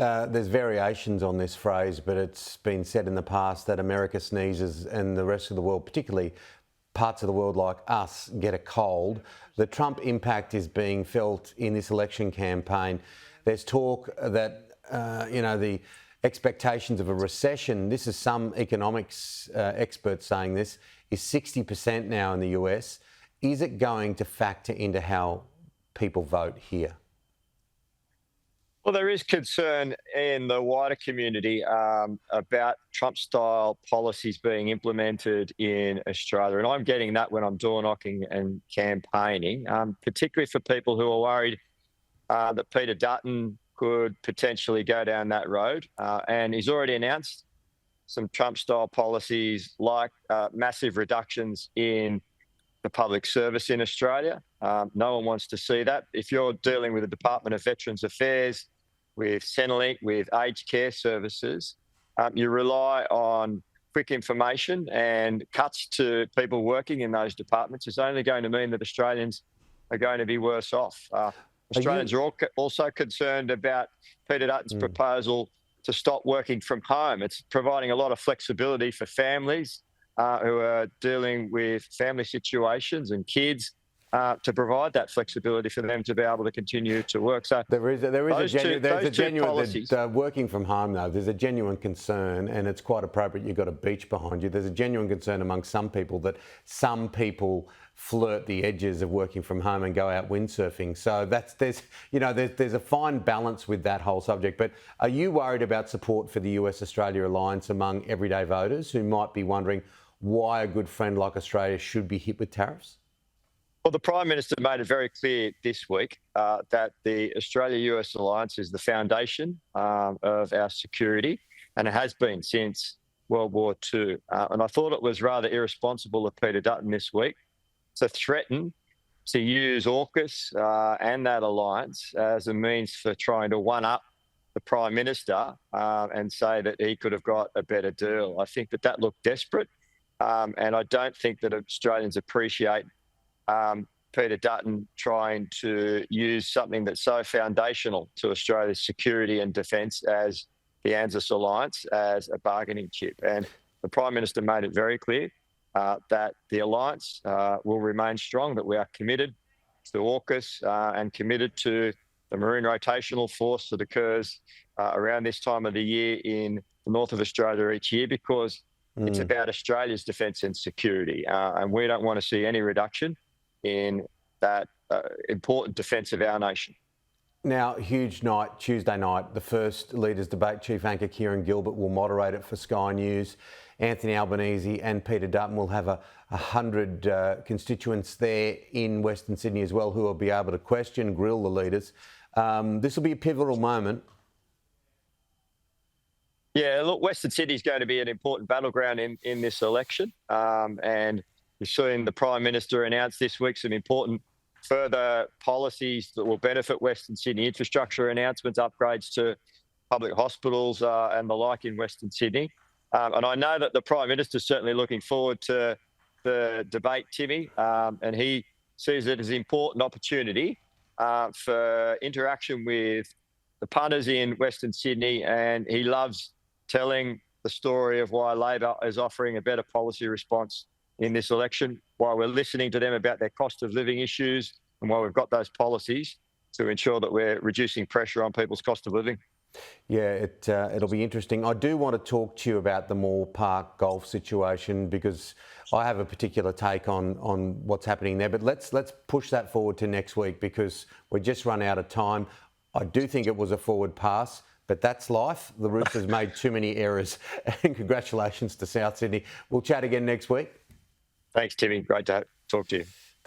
there's variations on this phrase, but it's been said in the past that America sneezes and the rest of the world, particularly parts of the world like us, get a cold. The Trump impact is being felt in this election campaign. There's talk that, the expectations of a recession, this is some economics experts saying this, is 60% now in the US. Is it going to factor into how people vote here? Well, there is concern in the wider community about Trump-style policies being implemented in Australia. And I'm getting that when I'm door knocking and campaigning, particularly for people who are worried that Peter Dutton could potentially go down that road. And he's already announced some Trump-style policies like massive reductions in the public service in Australia. No one wants to see that. If you're dealing with the Department of Veterans Affairs, with Centrelink, with aged care services, you rely on quick information, and cuts to people working in those departments is only going to mean that Australians are going to be worse off. Australians are also concerned about Peter Dutton's proposal to stop working from home. It's providing a lot of flexibility for families who are dealing with family situations and kids, to provide that flexibility for them to be able to continue to work. So there is a genuine working from home though. There's a genuine concern, and it's quite appropriate. You've got a beach behind you. There's a genuine concern among some people that some people flirt the edges of working from home and go out windsurfing. So there's a fine balance with that whole subject. But are you worried about support for the US-Australia alliance among everyday voters who might be wondering why a good friend like Australia should be hit with tariffs? Well, the Prime Minister made it very clear this week that the Australia-US alliance is the foundation of our security, and it has been since World War II. And I thought it was rather irresponsible of Peter Dutton this week to threaten to use AUKUS and that alliance as a means for trying to one-up the Prime Minister and say that he could have got a better deal. I think that looked desperate, and I don't think that Australians appreciate Peter Dutton trying to use something that's so foundational to Australia's security and defence as the ANZUS alliance as a bargaining chip. And the Prime Minister made it very clear that the alliance will remain strong, that we are committed to AUKUS and committed to the Marine Rotational Force that occurs around this time of the year in the north of Australia each year, because it's about Australia's defence and security. And we don't want to see any reduction in that important defence of our nation. Now, huge night, Tuesday night, the first Leaders Debate. Chief Anchor Kieran Gilbert will moderate it for Sky News. Anthony Albanese and Peter Dutton will have 100 constituents there in Western Sydney as well, who will be able to question, grill the leaders. This will be a pivotal moment. Yeah, look, Western Sydney is going to be an important battleground in this election. And you've seen the Prime Minister announce this week some important further policies that will benefit Western Sydney, infrastructure announcements, upgrades to public hospitals and the like in Western Sydney. And I know that the Prime Minister is certainly looking forward to the debate, Timmy, and he sees it as an important opportunity for interaction with the punters in Western Sydney, and he loves telling the story of why Labor is offering a better policy response in this election, while we're listening to them about their cost of living issues, and while we've got those policies to ensure that we're reducing pressure on people's cost of living. Yeah, it'll be interesting. I do want to talk to you about the Moore Park golf situation, because I have a particular take on what's happening there. But let's push that forward to next week, because we've just run out of time. I do think it was a forward pass, but that's life. The Roosters made too many errors. And congratulations to South Sydney. We'll chat again next week. Thanks, Timmy. Great to talk to you.